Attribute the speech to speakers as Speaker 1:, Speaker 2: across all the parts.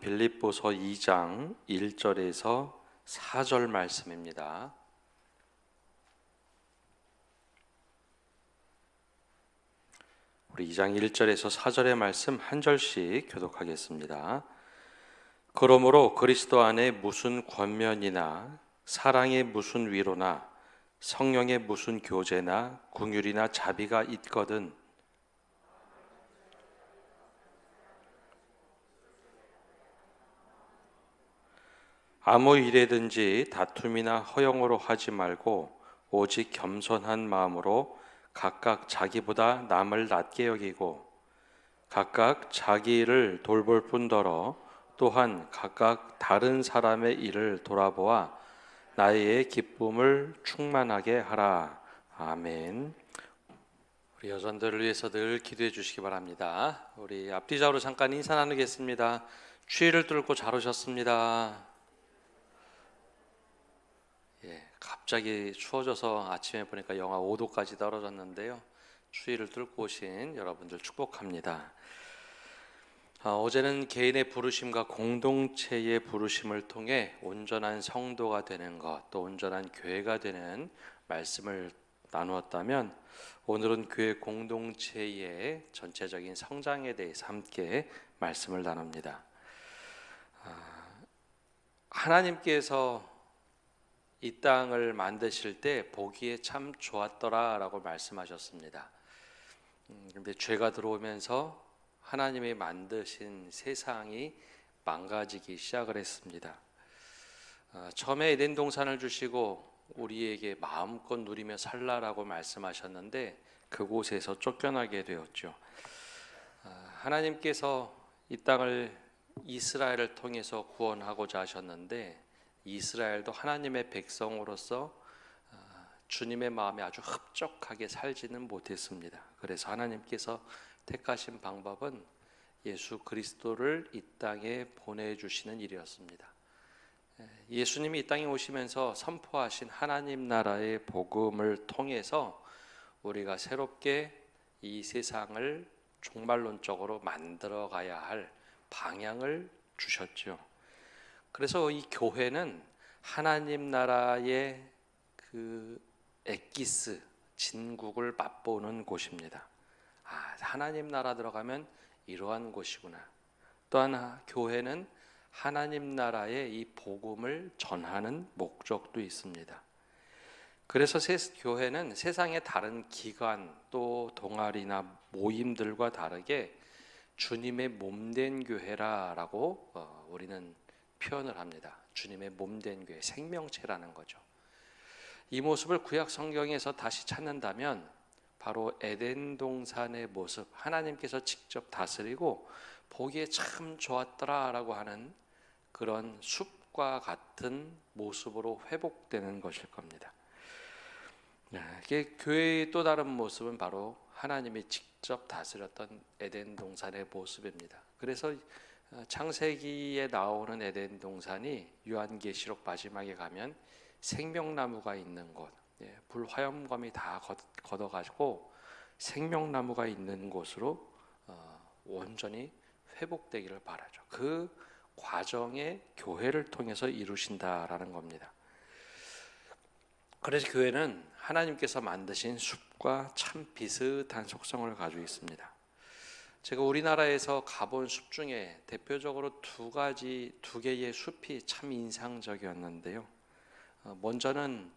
Speaker 1: 빌립보서 2장 1절에서 4절 말씀입니다. 우리 2장 1절에서 4절의 말씀 한 절씩 교독하겠습니다. 그러므로 그리스도 안에 무슨 권면이나 사랑의 무슨 위로나 성령의 무슨 교제나 긍휼이나 자비가 있거든 아무 일에든지 다툼이나 허영으로 하지 말고 오직 겸손한 마음으로 각각 자기보다 남을 낮게 여기고 각각 자기 일을 돌볼 뿐더러 또한 각각 다른 사람의 일을 돌아보아 나의 기쁨을 충만하게 하라. 아멘. 우리 여전들을 위해서 늘 기도해 주시기 바랍니다. 우리 앞뒤좌우로 잠깐 인사 나누겠습니다. 추위를 뚫고 잘 오셨습니다. 갑자기 추워져서 아침에 보니까 영하 5도까지 떨어졌는데요. 추위를 뚫고 오신 여러분들 축복합니다. 어제는 개인의 부르심과 공동체의 부르심을 통해 온전한 성도가 되는 것, 또 온전한 교회가 되는 말씀을 나누었다면 오늘은 교회 공동체의 전체적인 성장에 대해서 함께 말씀을 나눕니다. 하나님께서 이 땅을 만드실 때 보기에 참 좋았더라 라고 말씀하셨습니다. 그런데 죄가 들어오면서 하나님이 만드신 세상이 망가지기 시작을 했습니다. 처음에 에덴 동산을 주시고 우리에게 마음껏 누리며 살라라고 말씀하셨는데 그곳에서 쫓겨나게 되었죠. 하나님께서 이 땅을 이스라엘을 통해서 구원하고자 하셨는데 이스라엘도 하나님의 백성으로서 주님의 마음에 아주 흡족하게 살지는 못했습니다. 그래서 하나님께서 택하신 방법은 예수 그리스도를 이 땅에 보내주시는 일이었습니다. 예수님이 이 땅에 오시면서 선포하신 하나님 나라의 복음을 통해서 우리가 새롭게 이 세상을 종말론적으로 만들어 가야 할 방향을 주셨죠. 그래서 이 교회는 하나님 나라의 그 엑기스 진국을 맛보는 곳입니다. 하나님 나라 들어가면 이러한 곳이구나. 또한 교회는 하나님 나라의 이 복음을 전하는 목적도 있습니다. 그래서 교회는 세상의 다른 기관 또 동아리나 모임들과 다르게 주님의 몸된 교회라고 우리는 표현을 합니다. 주님의 몸된 교회, 생명체라는 거죠. 이 모습을 구약 성경에서 다시 찾는다면 바로 에덴 동산의 모습, 하나님께서 직접 다스리고 보기에 참 좋았더라라고 하는 그런 숲과 같은 모습으로 회복되는 것일 겁니다. 교회의 또 다른 모습은 바로 하나님이 직접 다스렸던 에덴 동산의 모습입니다. 그래서 창세기에 나오는 에덴 동산이 요한계시록 마지막에 가면 생명나무가 있는 곳, 불화염검이 다 걷어가지고 생명나무가 있는 곳으로 온전히 회복되기를 바라죠. 그 과정에 교회를 통해서 이루신다라는 겁니다. 그래서 교회는 하나님께서 만드신 숲과 참 비슷한 속성을 가지고 있습니다. 제가 우리나라에서 가본 숲 중에 대표적으로 두 개의 숲이 참 인상적이었는데요. 먼저는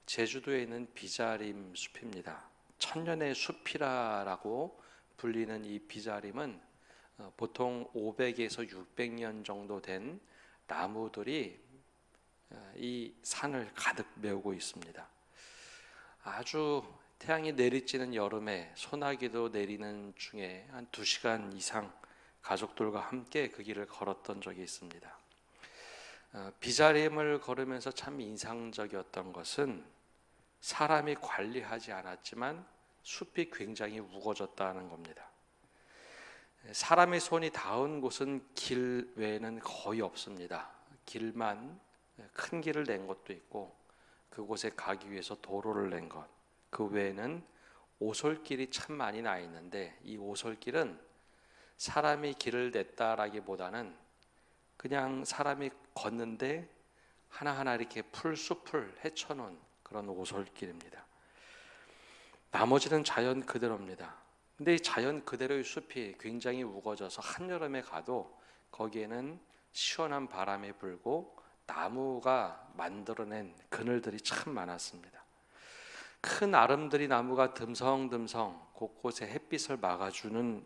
Speaker 1: 제주도에 있는 비자림 숲입니다. 천년의 숲이라고 불리는 이 비자림은 보통 500에서 600년 정도 된 나무들이 이 산을 가득 메우고 있습니다. 아주 태양이 내리쬐는 여름에 소나기도 내리는 중에 한 2시간 이상 가족들과 함께 그 길을 걸었던 적이 있습니다. 비자림을 걸으면서 참 인상적이었던 것은 사람이 관리하지 않았지만 숲이 굉장히 우거졌다는 겁니다. 사람의 손이 닿은 곳은 길 외에는 거의 없습니다. 길만 큰 길을 낸 것도 있고 그곳에 가기 위해서 도로를 낸 것, 그 외에는 오솔길이 참 많이 나 있는데 이 오솔길은 사람이 길을 냈다라기보다는 그냥 사람이 걷는데 하나하나 이렇게 풀숲을 헤쳐놓은 그런 오솔길입니다. 나머지는 자연 그대로입니다. 근데 이 자연 그대로의 숲이 굉장히 우거져서 한여름에 가도 거기에는 시원한 바람이 불고 나무가 만들어낸 그늘들이 참 많았습니다. 큰 아름드리 나무가 듬성듬성 곳곳에 햇빛을 막아주는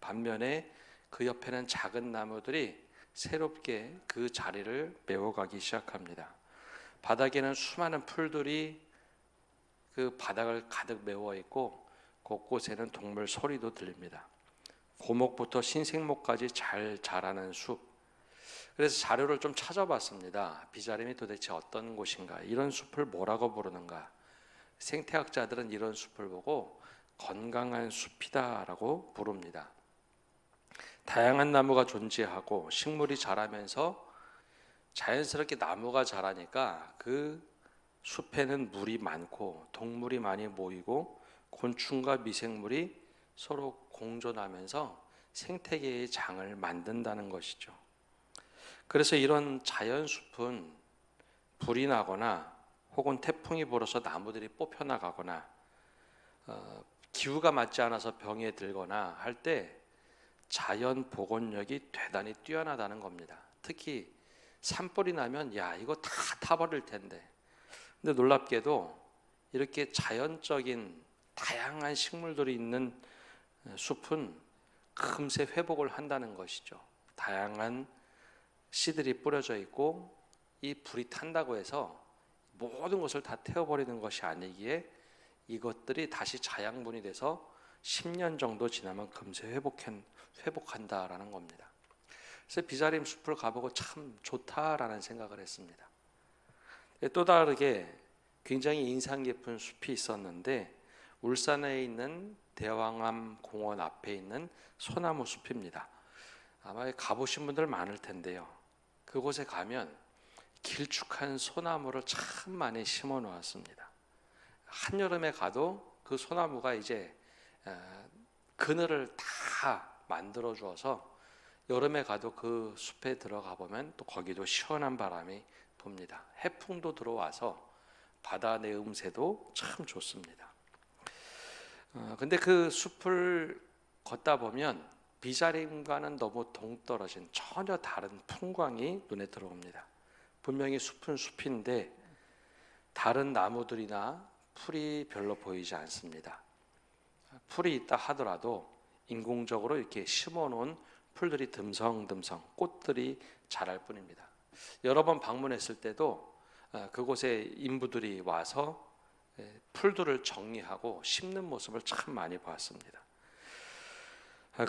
Speaker 1: 반면에 그 옆에는 작은 나무들이 새롭게 그 자리를 메워가기 시작합니다. 바닥에는 수많은 풀들이 그 바닥을 가득 메워 있고 곳곳에는 동물 소리도 들립니다. 고목부터 신생목까지 잘 자라는 숲. 그래서 자료를 좀 찾아봤습니다. 비자림이 도대체 어떤 곳인가? 이런 숲을 뭐라고 부르는가? 생태학자들은 이런 숲을 보고 건강한 숲이다라고 부릅니다. 다양한 나무가 존재하고 식물이 자라면서 자연스럽게 나무가 자라니까 그 숲에는 물이 많고 동물이 많이 모이고 곤충과 미생물이 서로 공존하면서 생태계의 장을 만든다는 것이죠. 그래서 이런 자연숲은 불이 나거나 혹은 태풍이 불어서 나무들이 뽑혀나가거나 기후가 맞지 않아서 병에 들거나 할 때 자연 복원력이 대단히 뛰어나다는 겁니다. 특히 산불이 나면 야 이거 다 타버릴 텐데, 근데 놀랍게도 이렇게 자연적인 다양한 식물들이 있는 숲은 금세 회복을 한다는 것이죠. 다양한 씨들이 뿌려져 있고 이 불이 탄다고 해서 모든 것을 다 태워버리는 것이 아니기에 이것들이 다시 자양분이 돼서 10년 정도 지나면 금세 회복한다라는 겁니다. 그래서 비자림 숲을 가보고 참 좋다라는 생각을 했습니다. 또 다르게 굉장히 인상 깊은 숲이 있었는데 울산에 있는 대왕암 공원 앞에 있는 소나무 숲입니다. 아마 가보신 분들 많을 텐데요. 그곳에 가면 길쭉한 소나무를 참 많이 심어 놓았습니다. 한여름에 가도 그 소나무가 이제 그늘을 다 만들어 주어서 여름에 가도 그 숲에 들어가 보면 또 거기도 시원한 바람이 붑니다. 해풍도 들어와서 바다 내음새도 참 좋습니다. 근데 그 숲을 걷다 보면 비자림과는 너무 동떨어진 전혀 다른 풍광이 눈에 들어옵니다. 분명히 숲은 숲인데 다른 나무들이나 풀이 별로 보이지 않습니다. 풀이 있다 하더라도 인공적으로 이렇게 심어놓은 풀들이 듬성듬성 꽃들이 자랄 뿐입니다. 여러 번 방문했을 때도 그곳에 인부들이 와서 풀들을 정리하고 심는 모습을 참 많이 봤습니다.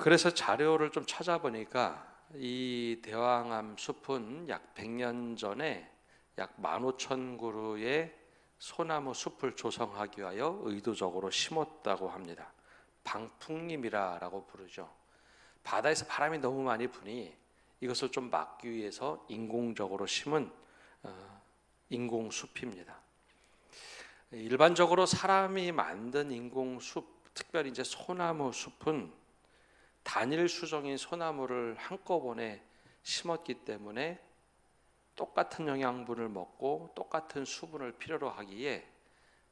Speaker 1: 그래서 자료를 좀 찾아보니까 이 대왕암 숲은 약 100년 전에 약 15,000그루의 소나무 숲을 조성하기 위하여 의도적으로 심었다고 합니다. 방풍림이라고 부르죠. 바다에서 바람이 너무 많이 부니 이것을 좀 막기 위해서 인공적으로 심은 인공숲입니다. 일반적으로 사람이 만든 인공숲, 특별히 이제 소나무 숲은 단일 수종인 소나무를 한꺼번에 심었기 때문에 똑같은 영양분을 먹고 똑같은 수분을 필요로 하기에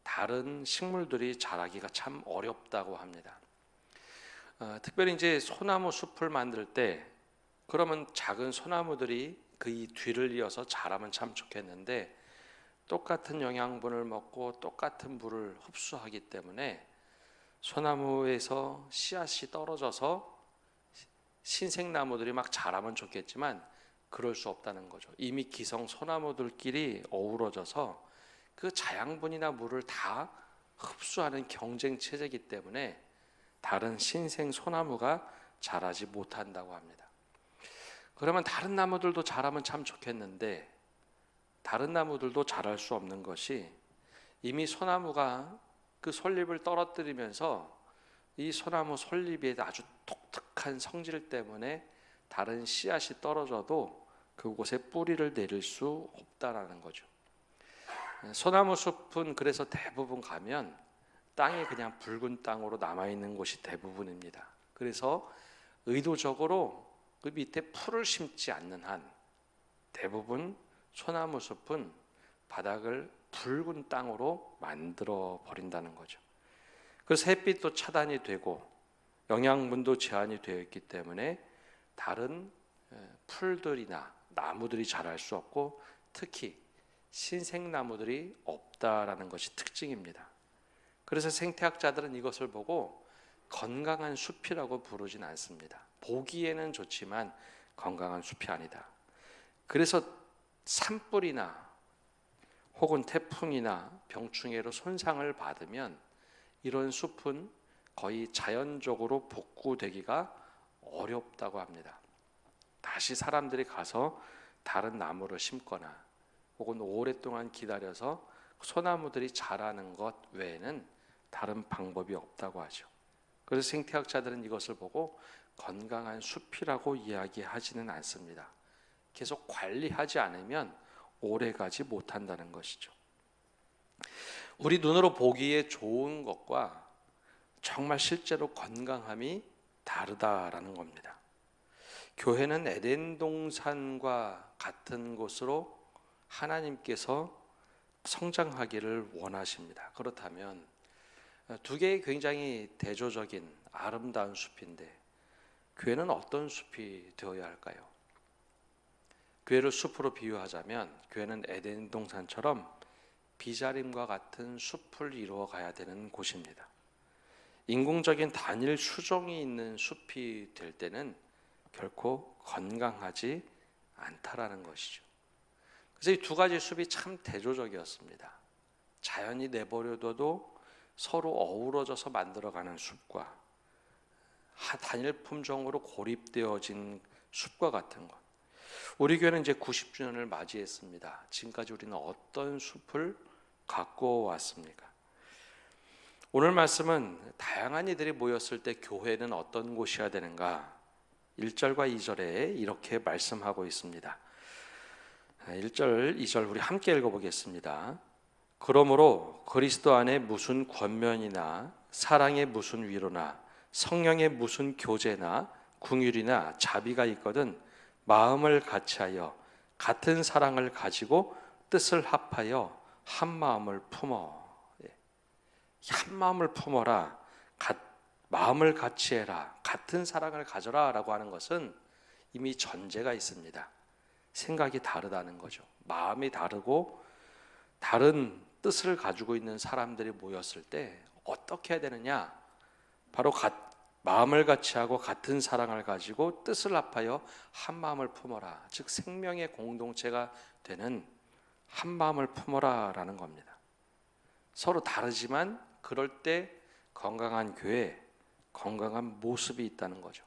Speaker 1: 다른 식물들이 자라기가 참 어렵다고 합니다. 특별히 이제 소나무 숲을 만들 때 그러면 작은 소나무들이 그 뒤를 이어서 자라면 참 좋겠는데 똑같은 영양분을 먹고 똑같은 물을 흡수하기 때문에 소나무에서 씨앗이 떨어져서 신생나무들이 막 자라면 좋겠지만 그럴 수 없다는 거죠. 이미 기성 소나무들끼리 어우러져서 그 자양분이나 물을 다 흡수하는 경쟁 체제이기 때문에 다른 신생 소나무가 자라지 못한다고 합니다. 그러면 다른 나무들도 자라면 참 좋겠는데 다른 나무들도 자랄 수 없는 것이 이미 소나무가 그 솔잎을 떨어뜨리면서 이 소나무 솔잎에 아주 독특한 성질 때문에 다른 씨앗이 떨어져도 그곳에 뿌리를 내릴 수 없다라는 거죠. 소나무 숲은 그래서 대부분 가면 땅이 그냥 붉은 땅으로 남아있는 곳이 대부분입니다. 그래서 의도적으로 그 밑에 풀을 심지 않는 한 대부분 소나무 숲은 바닥을 붉은 땅으로 만들어 버린다는 거죠. 그래서 햇빛도 차단이 되고 영양분도 제한이 되어 있기 때문에 다른 풀들이나 나무들이 자랄 수 없고 특히 신생나무들이 없다라는 것이 특징입니다. 그래서 생태학자들은 이것을 보고 건강한 숲이라고 부르진 않습니다. 보기에는 좋지만 건강한 숲이 아니다. 그래서 산불이나 혹은 태풍이나 병충해로 손상을 받으면 이런 숲은 거의 자연적으로 복구되기가 어렵다고 합니다. 다시 사람들이 가서 다른 나무를 심거나 혹은 오랫동안 기다려서 소나무들이 자라는 것 외에는 다른 방법이 없다고 하죠. 그래서 생태학자들은 이것을 보고 건강한 숲이라고 이야기하지는 않습니다. 계속 관리하지 않으면 오래가지 못한다는 것이죠. 우리 눈으로 보기에 좋은 것과 정말 실제로 건강함이 다르다라는 겁니다. 교회는 에덴 동산과 같은 곳으로 하나님께서 성장하기를 원하십니다. 그렇다면 두 개의 굉장히 대조적인 아름다운 숲인데 교회는 어떤 숲이 되어야 할까요? 교회를 숲으로 비유하자면 교회는 에덴 동산처럼 비자림과 같은 숲을 이루어 가야 되는 곳입니다. 인공적인 단일 수종이 있는 숲이 될 때는 결코 건강하지 않다라는 것이죠. 그래서 이 두 가지 숲이 참 대조적이었습니다. 자연이 내버려둬도 서로 어우러져서 만들어가는 숲과 단일 품종으로 고립되어진 숲과 같은 것. 우리 교회는 이제 90주년을 맞이했습니다. 지금까지 우리는 어떤 숲을 갖고 왔습니까? 오늘 말씀은 다양한 이들이 모였을 때 교회는 어떤 곳이어야 되는가? 1절과 2절에 이렇게 말씀하고 있습니다. 1절, 2절 우리 함께 읽어보겠습니다. 그러므로 그리스도 안에 무슨 권면이나 사랑의 무슨 위로나 성령의 무슨 교제나 긍휼이나 자비가 있거든 마음을 같이하여 같은 사랑을 가지고 뜻을 합하여 한 마음을 품어. 한 마음을 품어라. 마음을 같이해라. 같은 사랑을 가져라 라고 하는 것은 이미 전제가 있습니다. 생각이 다르다는 거죠. 마음이 다르고 다른 뜻을 가지고 있는 사람들이 모였을 때 어떻게 해야 되느냐? 바로 마음을 같이하고 같은 사랑을 가지고 뜻을 합하여 한 마음을 품어라. 즉 생명의 공동체가 되는 한 마음을 품어라 라는 겁니다. 서로 다르지만 그럴 때 건강한 교회, 건강한 모습이 있다는 거죠.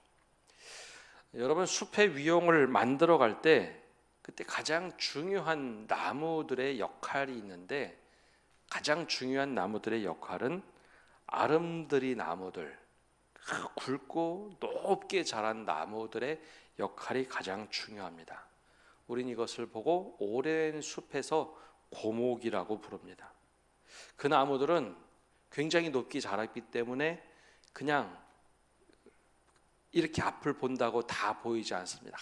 Speaker 1: 여러분 숲의 위용을 만들어 갈 때 그때 가장 중요한 나무들의 역할이 있는데 가장 중요한 나무들의 역할은 아름드리 나무들, 굵고 높게 자란 나무들의 역할이 가장 중요합니다. 우린 이것을 보고 오랜 숲에서 고목이라고 부릅니다. 그 나무들은 굉장히 높게 자랐기 때문에 그냥 이렇게 앞을 본다고 다 보이지 않습니다.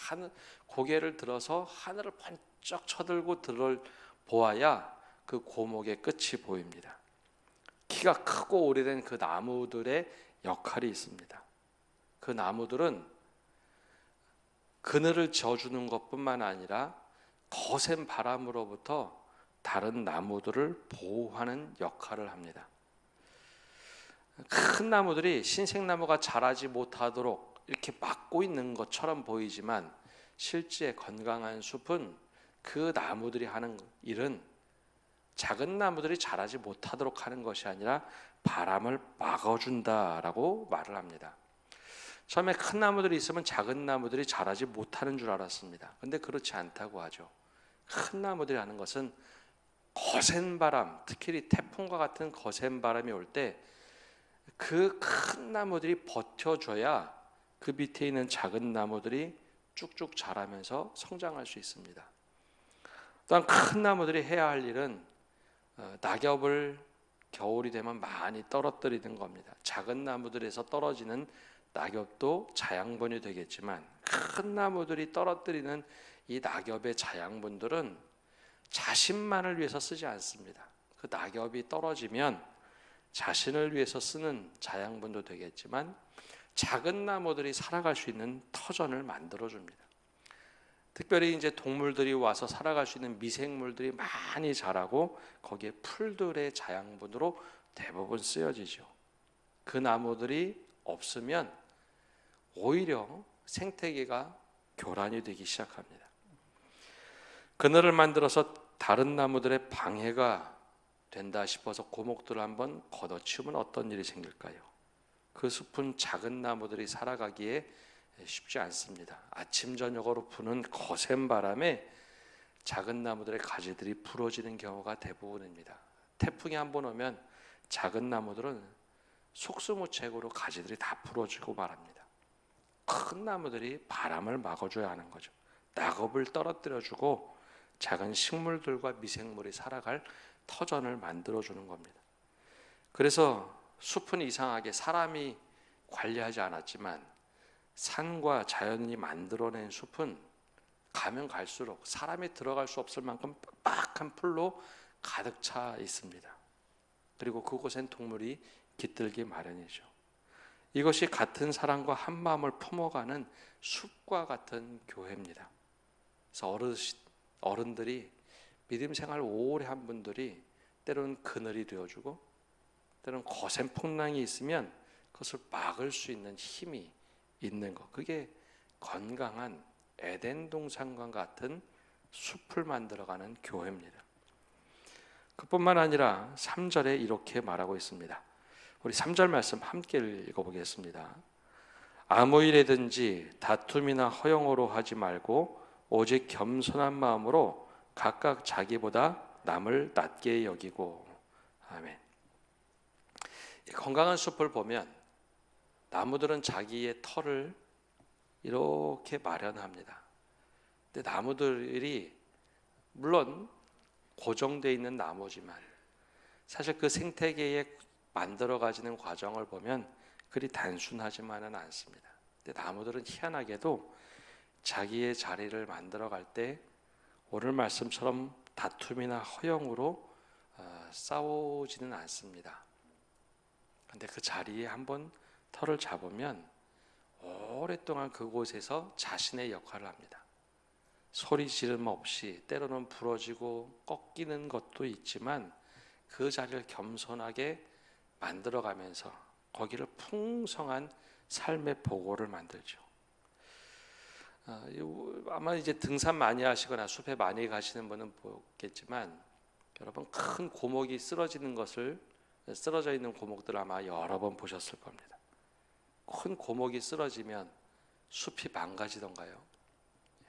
Speaker 1: 고개를 들어서 하늘을 번쩍 쳐들고 보아야 그 고목의 끝이 보입니다. 키가 크고 오래된 그 나무들의 역할이 있습니다. 그 나무들은 그늘을 져주는 것뿐만 아니라 거센 바람으로부터 다른 나무들을 보호하는 역할을 합니다. 큰 나무들이 신생나무가 자라지 못하도록 이렇게 막고 있는 것처럼 보이지만 실제 건강한 숲은 그 나무들이 하는 일은 작은 나무들이 자라지 못하도록 하는 것이 아니라 바람을 막아준다라고 말을 합니다. 처음에 큰 나무들이 있으면 작은 나무들이 자라지 못하는 줄 알았습니다. 근데 그렇지 않다고 하죠. 큰 나무들이 하는 것은 거센 바람, 특히 태풍과 같은 거센 바람이 올 때 그 큰 나무들이 버텨줘야 그 밑에 있는 작은 나무들이 쭉쭉 자라면서 성장할 수 있습니다. 또한 큰 나무들이 해야 할 일은 낙엽을 겨울이 되면 많이 떨어뜨리는 겁니다. 작은 나무들에서 떨어지는 낙엽도 자양분이 되겠지만 큰 나무들이 떨어뜨리는 이 낙엽의 자양분들은 자신만을 위해서 쓰지 않습니다. 그 낙엽이 떨어지면 자신을 위해서 쓰는 자양분도 되겠지만 작은 나무들이 살아갈 수 있는 터전을 만들어 줍니다. 특별히 이제 동물들이 와서 살아갈 수 있는 미생물들이 많이 자라고 거기에 풀들의 자양분으로 대부분 쓰여지죠. 그 나무들이 없으면 오히려 생태계가 교란이 되기 시작합니다. 그늘을 만들어서 다른 나무들의 방해가 된다 싶어서 고목들을 한번 걷어치우면 어떤 일이 생길까요? 그 숲은 작은 나무들이 살아가기에 쉽지 않습니다. 아침 저녁으로 부는 거센 바람에 작은 나무들의 가지들이 부러지는 경우가 대부분입니다. 태풍이 한번 오면 작은 나무들은 속수무책으로 가지들이 다 부러지고 말합니다. 큰 나무들이 바람을 막아줘야 하는 거죠. 낙엽을 떨어뜨려주고 작은 식물들과 미생물이 살아갈 터전을 만들어주는 겁니다. 그래서 숲은 이상하게 사람이 관리하지 않았지만 산과 자연이 만들어낸 숲은 가면 갈수록 사람이 들어갈 수 없을 만큼 빡빡한 풀로 가득 차 있습니다. 그리고 그곳엔 동물이 깃들기 마련이죠. 이것이 같은 사랑과 한 마음을 품어가는 숲과 같은 교회입니다. 그래서 어른들이 믿음 생활 오래 한 분들이 때로는 그늘이 되어주고 때로는 거센 풍랑이 있으면 그것을 막을 수 있는 힘이 있는 것, 그게 건강한 에덴 동산과 같은 숲을 만들어가는 교회입니다. 그뿐만 아니라 3절에 이렇게 말하고 있습니다. 우리 3절 말씀 함께 읽어보겠습니다. 아무 일이든지 다툼이나 허영으로 하지 말고 오직 겸손한 마음으로 각각 자기보다 남을 낮게 여기고. 아멘. 건강한 숲을 보면 나무들은 자기의 털을 이렇게 마련합니다. 근데 나무들이 물론 고정되어 있는 나무지만 사실 그 생태계에 만들어 가지는 과정을 보면 그리 단순하지만은 않습니다. 근데 나무들은 희한하게도 자기의 자리를 만들어 갈 때 오늘 말씀처럼 다툼이나 허영으로 싸우지는 않습니다. 근데 그 자리에 한번 털을 잡으면 오랫동안 그곳에서 자신의 역할을 합니다. 소리 지름 없이 때로는 부러지고 꺾이는 것도 있지만 그 자리를 겸손하게 만들어가면서 거기를 풍성한 삶의 보고를 만들죠. 아마 이제 등산 많이 하시거나 숲에 많이 가시는 분은 보겠지만 여러분 큰 고목이 쓰러져 있는 고목들 아마 여러 번 보셨을 겁니다. 큰 고목이 쓰러지면 숲이 망가지던가요?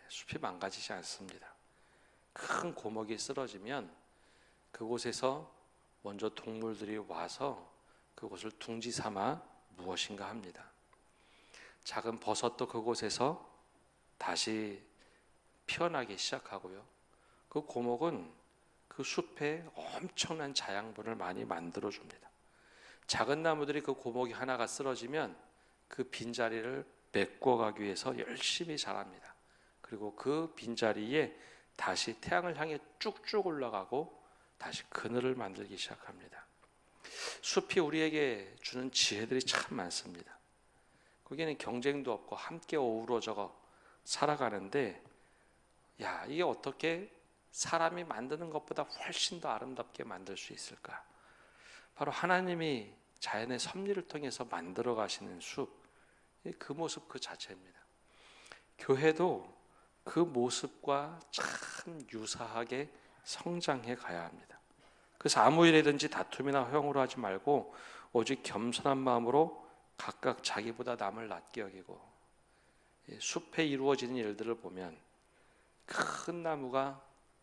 Speaker 1: 숲이 망가지지 않습니다. 큰 고목이 쓰러지면 그곳에서 먼저 동물들이 와서 그곳을 둥지 삼아 무엇인가 합니다. 작은 버섯도 그곳에서 다시 피어나기 시작하고요. 그 고목은 그 숲에 엄청난 자양분을 많이 만들어줍니다. 작은 나무들이 그 고목이 하나가 쓰러지면 그 빈자리를 메꿔가기 위해서 열심히 자랍니다. 그리고 그 빈자리에 다시 태양을 향해 쭉쭉 올라가고 다시 그늘을 만들기 시작합니다. 숲이 우리에게 주는 지혜들이 참 많습니다. 거기에는 경쟁도 없고 함께 어우러져 살아가는데 이게 어떻게 사람이 만드는 것보다 훨씬 더 아름답게 만들 수 있을까? 바로 하나님이 자연의 섭리를 통해서 만들어 가시는 숲, 그 모습 그 자체입니다. 교회도 그 모습과 참 유사하게 성장해 가야 합니다. 그래서 아무 일이든지 다툼이나 허용으로 하지 말고 오직 겸손한 마음으로 각각 자기보다 남을 낮게 여기고, 숲에 이루어지는 일들을 보면 큰 나무가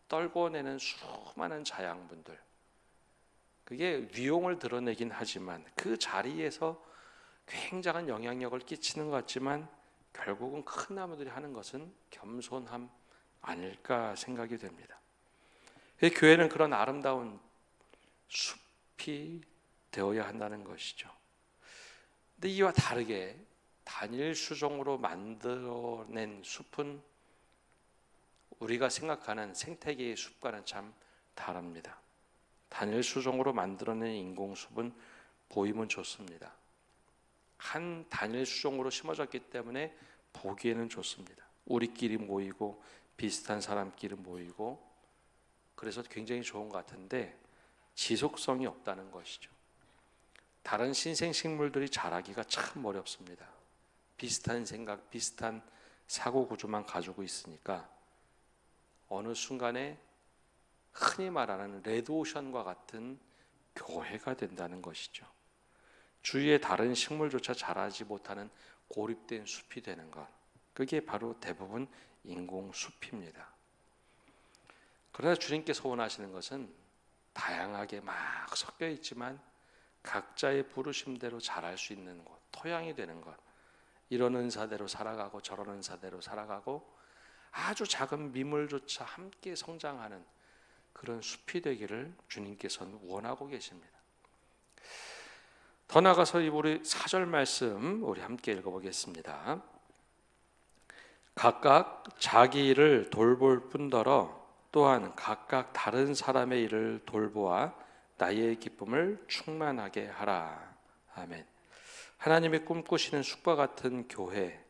Speaker 1: 떨궈내는 수많은 자양분들, 그게 위용을 드러내긴 하지만 그 자리에서 굉장한 영향력을 끼치는 것 같지만 결국은 큰 나무들이 하는 것은 겸손함 아닐까 생각이 됩니다. 교회는 그런 아름다운 숲이 되어야 한다는 것이죠. 근데 이와 다르게 단일 수종으로 만들어낸 숲은 우리가 생각하는 생태계의 숲과는 참 다릅니다. 단일 수종으로 만들어낸 인공숲은 보이면 좋습니다. 한 단일 수종으로 심어졌기 때문에 보기에는 좋습니다. 우리끼리 모이고 비슷한 사람끼리 모이고 그래서 굉장히 좋은 것 같은데 지속성이 없다는 것이죠. 다른 신생식물들이 자라기가 참 어렵습니다. 비슷한 생각, 비슷한 사고 구조만 가지고 있으니까 어느 순간에 흔히 말하는 레드오션과 같은 교회가 된다는 것이죠. 주위에 다른 식물조차 자라지 못하는 고립된 숲이 되는 것, 그게 바로 대부분 인공숲입니다. 그러나 주님께서 원하시는 것은 다양하게 막 섞여 있지만 각자의 부르심대로 자랄 수 있는 곳, 토양이 되는 것, 이런 은사대로 살아가고 저런 은사대로 살아가고 아주 작은 미물조차 함께 성장하는 그런 숲이 되기를 주님께서는 원하고 계십니다. 더 나아가서 우리 4절 말씀 우리 함께 읽어보겠습니다. 각각 자기 일을 돌볼 뿐더러 또한 각각 다른 사람의 일을 돌보아 나의 기쁨을 충만하게 하라. 아멘. 하나님이 꿈꾸시는 숲과 같은 교회,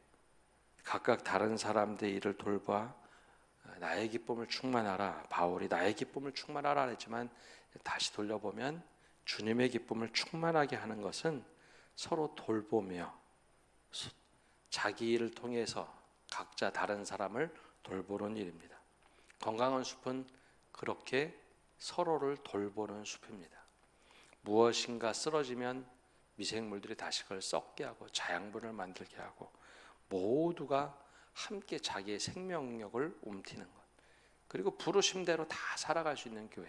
Speaker 1: 각각 다른 사람들의 일을 돌봐 나의 기쁨을 충만하라. 바울이 나의 기쁨을 충만하라 했지만 다시 돌려보면 주님의 기쁨을 충만하게 하는 것은 서로 돌보며 자기 일을 통해서 각자 다른 사람을 돌보는 일입니다. 건강한 숲은 그렇게 서로를 돌보는 숲입니다. 무엇인가 쓰러지면 미생물들이 다시 그걸 썩게 하고 자양분을 만들게 하고 모두가 함께 자기의 생명력을 움트는 것, 그리고 부르심대로 다 살아갈 수 있는 교회.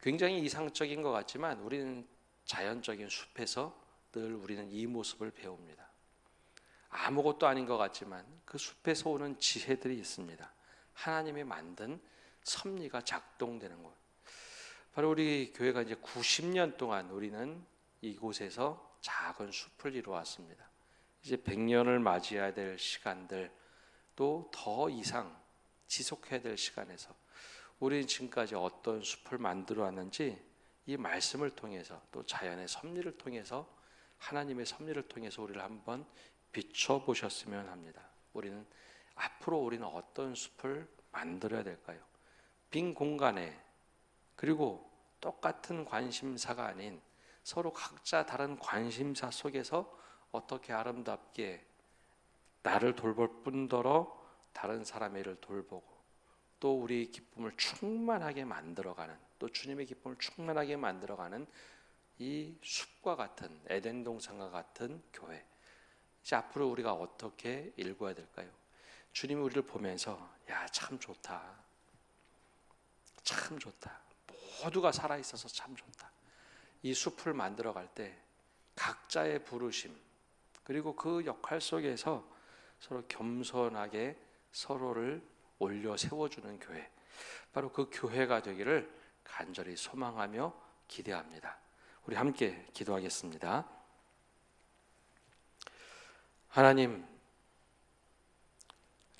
Speaker 1: 굉장히 이상적인 것 같지만 우리는 자연적인 숲에서 늘 우리는 이 모습을 배웁니다. 아무것도 아닌 것 같지만 그 숲에서 오는 지혜들이 있습니다. 하나님이 만든 섭리가 작동되는 것. 바로 우리 교회가 이제 90년 동안 우리는 이곳에서 작은 숲을 이루어왔습니다. 이제 100년을 맞이해야 될 시간들, 또 더 이상 지속해야 될 시간에서 우리는 지금까지 어떤 숲을 만들어 왔는지 이 말씀을 통해서 또 자연의 섭리를 통해서 하나님의 섭리를 통해서 우리를 한번 비춰보셨으면 합니다. 앞으로 우리는 어떤 숲을 만들어야 될까요? 빈 공간에, 그리고 똑같은 관심사가 아닌 서로 각자 다른 관심사 속에서 어떻게 아름답게 나를 돌볼 뿐더러 다른 사람의 일을 돌보고 또 우리 기쁨을 충만하게 만들어가는, 또 주님의 기쁨을 충만하게 만들어가는 이 숲과 같은, 에덴 동산과 같은 교회. 이제 앞으로 우리가 어떻게 일궈야 될까요? 주님이 우리를 보면서 야, 참 좋다, 참 좋다, 모두가 살아있어서 참 좋다. 이 숲을 만들어갈 때 각자의 부르심, 그리고 그 역할 속에서 서로 겸손하게 서로를 올려 세워주는 교회, 바로 그 교회가 되기를 간절히 소망하며 기대합니다. 우리 함께 기도하겠습니다. 하나님,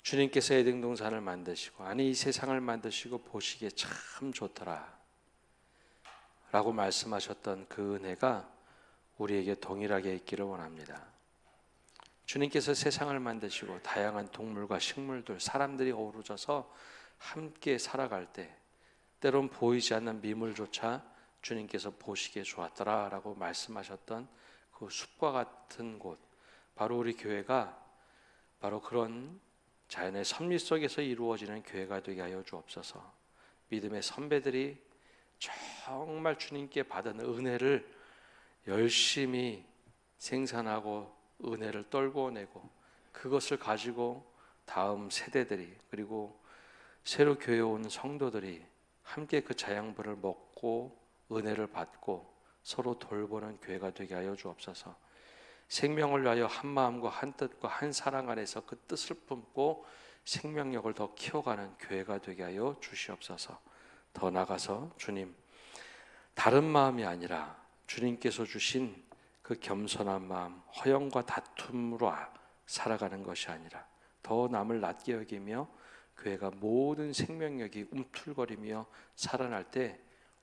Speaker 1: 주님께서 에덴 동산을 만드시고 아니 이 세상을 만드시고 보시기에 참 좋더라 라고 말씀하셨던 그 은혜가 우리에게 동일하게 있기를 원합니다. 주님께서 세상을 만드시고 다양한 동물과 식물들, 사람들이 어우러져서 함께 살아갈 때 때론 보이지 않는 미물조차 주님께서 보시기에 좋았더라 라고 말씀하셨던 그 숲과 같은 곳, 바로 우리 교회가 바로 그런 자연의 섭리 속에서 이루어지는 교회가 되게 하여 주옵소서. 믿음의 선배들이 정말 주님께 받은 은혜를 열심히 생산하고 은혜를 떨궈내고 그것을 가지고 다음 세대들이, 그리고 새로 교회에 온 성도들이 함께 그 자양분을 먹고 은혜를 받고 서로 돌보는 교회가 되게 하여 주옵소서. 생명을 위하여 한 마음과 한 뜻과 한 사랑 안에서 그 뜻을 품고 생명력을 더 키워가는 교회가 되게 하여 주시옵소서. 더 나아가서 주님, 다른 마음이 아니라 주님께서 주신 그 겸손한 마음, 허영과 다툼으로 살아가는 것이 아니라 더 남을 낮게 여기며 교회가 모든 생명력이 움틀거리며 살아날 때,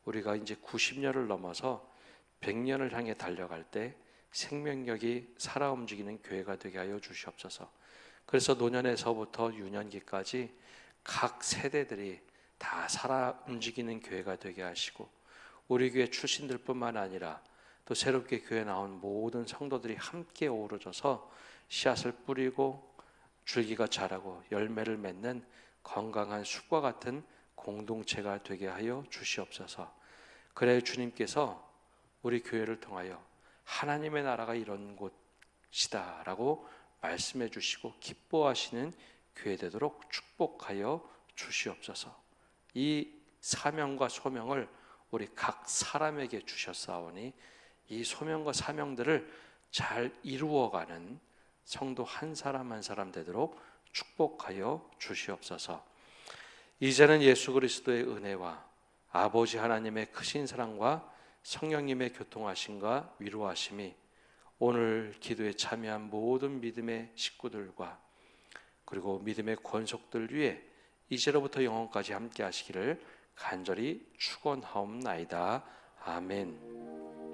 Speaker 1: 우리가 이제 90년을 넘어서 100년을 향해 달려갈 때 생명력이 살아 움직이는 교회가 되게 하여 주시옵소서. 그래서 노년에서부터 유년기까지 각 세대들이 다 살아 움직이는 교회가 되게 하시고, 우리 교회 출신들뿐만 아니라 또 새롭게 교회 나온 모든 성도들이 함께 어우러져서 씨앗을 뿌리고 줄기가 자라고 열매를 맺는 건강한 숲과 같은 공동체가 되게 하여 주시옵소서. 그래 주님께서 우리 교회를 통하여 하나님의 나라가 이런 곳이다 라고 말씀해 주시고 기뻐하시는 교회 되도록 축복하여 주시옵소서. 이 사명과 소명을 우리 각 사람에게 주셨사오니 이 소명과 사명들을 잘 이루어가는 성도 한 사람 한 사람 되도록 축복하여 주시옵소서. 이제는 예수 그리스도의 은혜와 아버지 하나님의 크신 사랑과 성령님의 교통하심과 위로하심이 오늘 기도에 참여한 모든 믿음의 식구들과 그리고 믿음의 권속들 위에 이제로부터 영원까지 함께 하시기를 간절히 축원하옵나이다. 아멘.